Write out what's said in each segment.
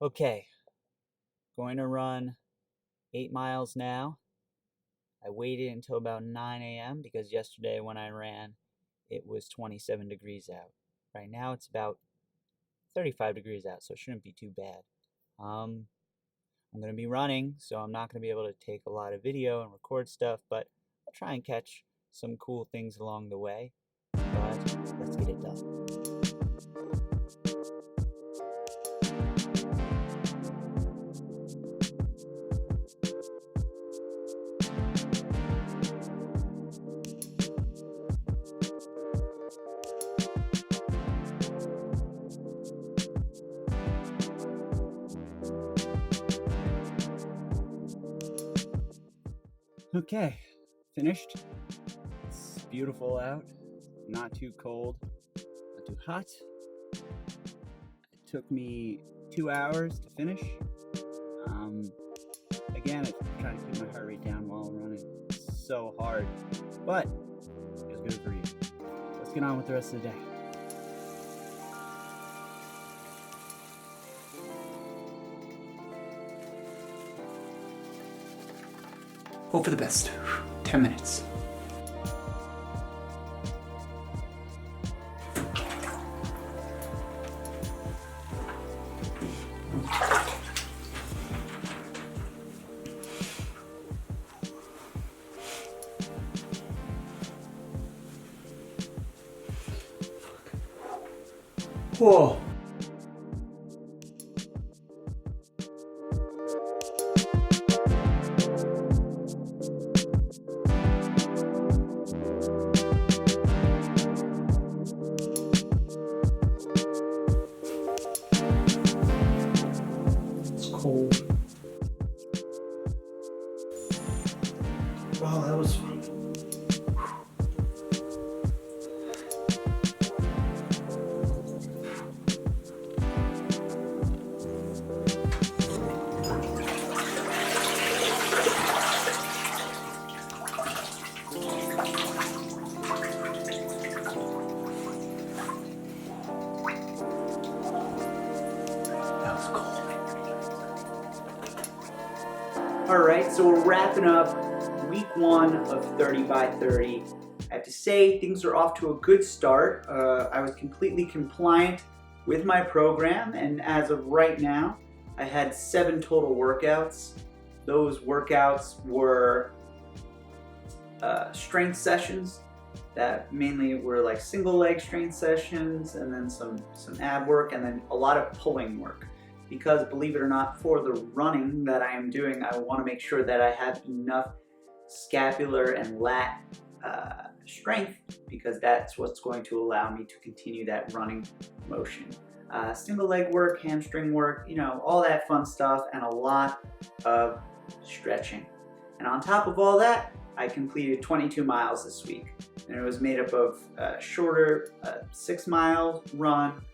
Okay, going to run 8 miles now. I waited until about 9 a.m. because yesterday when I ran, it was 27 degrees out. Right now it's about 35 degrees out, so it shouldn't be too bad. Um, I'm going to be running, so I'm not going to be able to take a lot of video and record stuff, but I'll try and catch some cool things along the way. But let's get it done. Okay, finished. It's beautiful out, not too cold, not too hot. It took me 2 hours to finish. Again, I'm trying to keep my heart rate down while running. It's so hard, but it's good for you. Let's get on with the rest of the day. Hope for the best. 10 minutes. Whoa. It's cold. Wow, that was fun. That was cold. Alright, so we're wrapping up week 1 of 30 by 30. I have to say, things are off to a good start. I was completely compliant with my program, and as of right now, I had 7 total workouts. Those workouts were strength sessions that mainly were like single leg strength sessions, and then some ab work, and then a lot of pulling work. Because believe it or not, for the running that I am doing, I want to make sure that I have enough scapular and lat strength, because that's what's going to allow me to continue that running motion. Single leg work, hamstring work, you know, all that fun stuff, and a lot of stretching. And on top of all that, I completed 22 miles this week. And it was made up of shorter 6-mile run,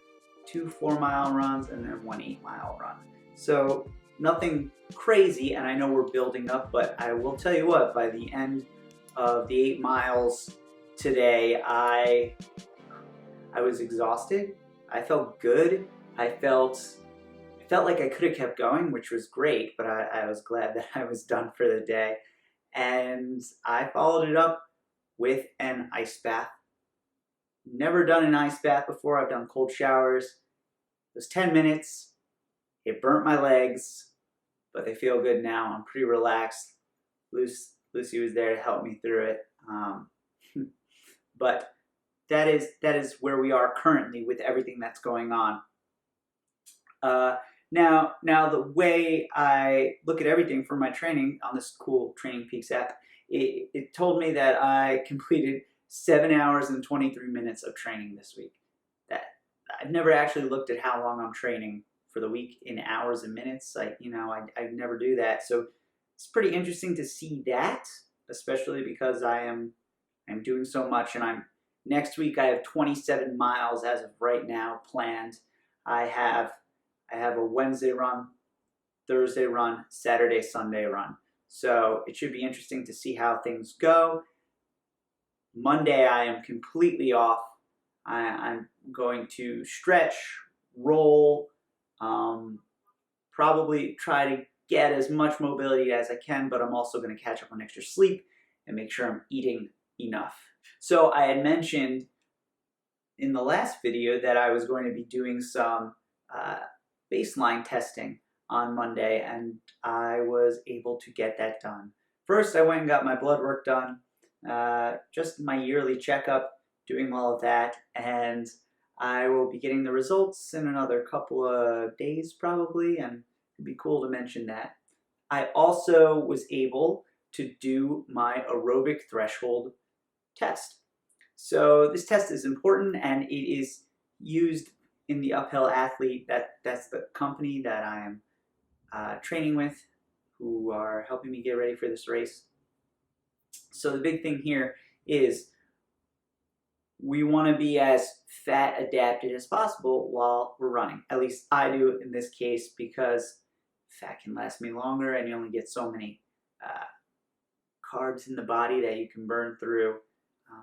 2 4-mile runs, and then 1 8-mile run. So nothing crazy, and I know we're building up, but I will tell you what, by the end of the 8 miles today, I was exhausted. I felt good. I felt like I could have kept going, which was great, but I was glad that I was done for the day. And I followed it up with an ice bath. Never done an ice bath before. I've done cold showers. It was 10 minutes. It burnt my legs, but they feel good now. I'm pretty relaxed. Lucy was there to help me through it. But that is where we are currently with everything that's going on. Now the way I look at everything for my training on this cool Training Peaks app, it told me that I completed 7 hours and 23 minutes of training this week. That I've never actually looked at how long I'm training for the week in hours and minutes. I never do that. So it's pretty interesting to see that, especially because I'm doing so much, and next week I have 27 miles as of right now planned. I have a Wednesday run, Thursday run, Saturday, Sunday run. So it should be interesting to see how things go. Monday I am completely off. I'm going to stretch, roll, probably try to get as much mobility as I can, but I'm also going to catch up on extra sleep and make sure I'm eating enough. So I had mentioned in the last video that I was going to be doing some baseline testing on Monday, and I was able to get that done. First, I went and got my blood work done, just my yearly checkup, doing all of that, and I will be getting the results in another couple of days probably, and it'd be cool to mention that. I also was able to do my aerobic threshold test. So this test is important, and it is used in the Uphill Athlete. That's the company that I am training with, who are helping me get ready for this race. So the big thing here is we want to be as fat adapted as possible while we're running. At least I do in this case, because fat can last me longer and you only get so many carbs in the body that you can burn through.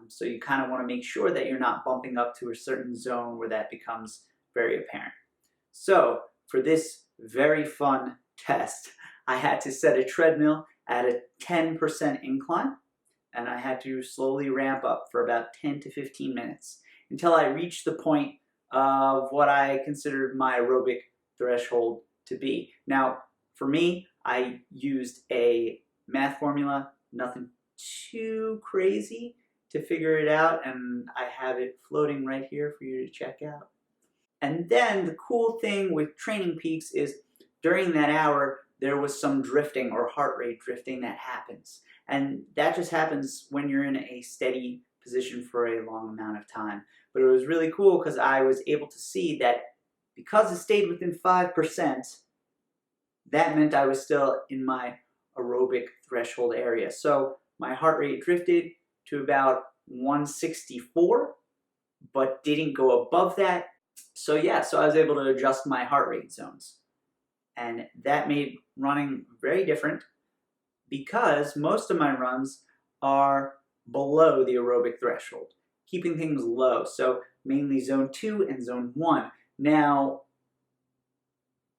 So you kind of want to make sure that you're not bumping up to a certain zone where that becomes very apparent. So for this very fun test, I had to set a treadmill at a 10% incline, and I had to slowly ramp up for about 10 to 15 minutes until I reached the point of what I considered my aerobic threshold to be. Now, for me, I used a math formula, nothing too crazy to figure it out, and I have it floating right here for you to check out. And then the cool thing with Training Peaks is during that hour, there was some drifting or heart rate drifting that happens. And that just happens when you're in a steady position for a long amount of time. But it was really cool because I was able to see that because it stayed within 5%, that meant I was still in my aerobic threshold area. So my heart rate drifted to about 164, but didn't go above that. So yeah, so I was able to adjust my heart rate zones. And that made running very different because most of my runs are below the aerobic threshold, keeping things low. So mainly zone 2 and zone 1. Now,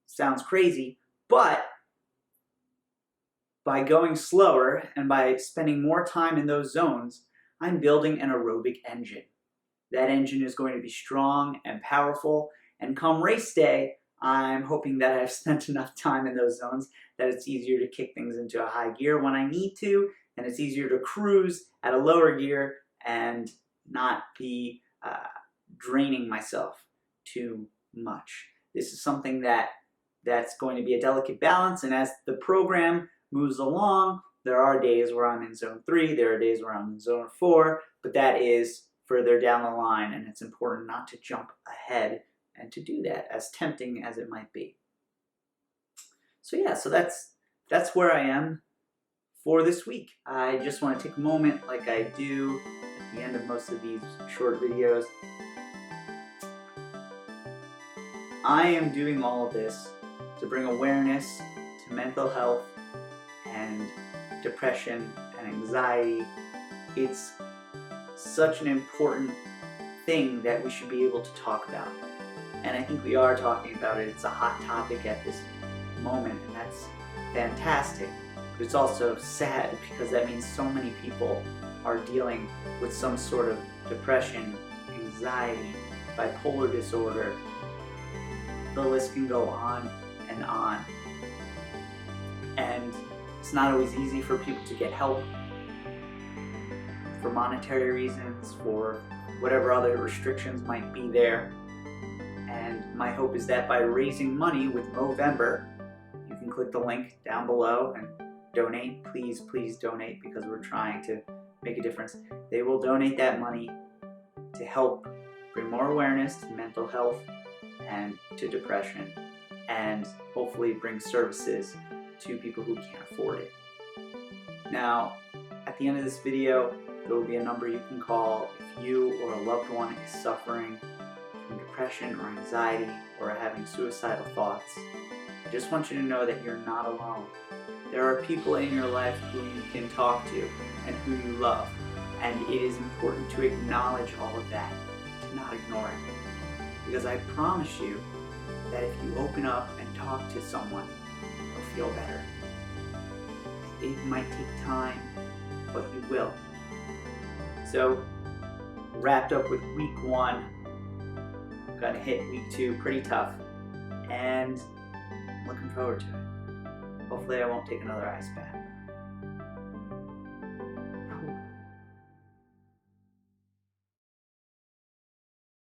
sounds crazy, but by going slower and by spending more time in those zones, I'm building an aerobic engine. That engine is going to be strong and powerful, and come race day, I'm hoping that I've spent enough time in those zones that it's easier to kick things into a high gear when I need to, and it's easier to cruise at a lower gear and not be draining myself too much. This is something that's going to be a delicate balance, and as the program moves along, there are days where I'm in zone 3, there are days where I'm in zone 4, but that is further down the line, and it's important not to jump ahead and to do that, as tempting as it might be. So yeah, so that's where I am for this week. I just want to take a moment, like I do at the end of most of these short videos. I am doing all of this to bring awareness to mental health and depression and anxiety. It's such an important thing that we should be able to talk about. And I think we are talking about it. It's a hot topic at this moment, and that's fantastic. But it's also sad because that means so many people are dealing with some sort of depression, anxiety, bipolar disorder. The list can go on and on. And it's not always easy for people to get help for monetary reasons, for whatever other restrictions might be there. And my hope is that by raising money with Movember, you can click the link down below and donate. Please, please donate, because we're trying to make a difference. They will donate that money to help bring more awareness to mental health and to depression, and hopefully bring services to people who can't afford it. Now, at the end of this video, there will be a number you can call if you or a loved one is suffering from depression or anxiety or having suicidal thoughts. I just want you to know that you're not alone. There are people in your life who you can talk to and who you love, and it is important to acknowledge all of that, to not ignore it. Because I promise you, that if you open up and talk to someone, you'll feel better. It might take time, but you will. So, wrapped up with week 1, gonna hit week 2 pretty tough, and I'm looking forward to it. Hopefully I won't take another ice bath.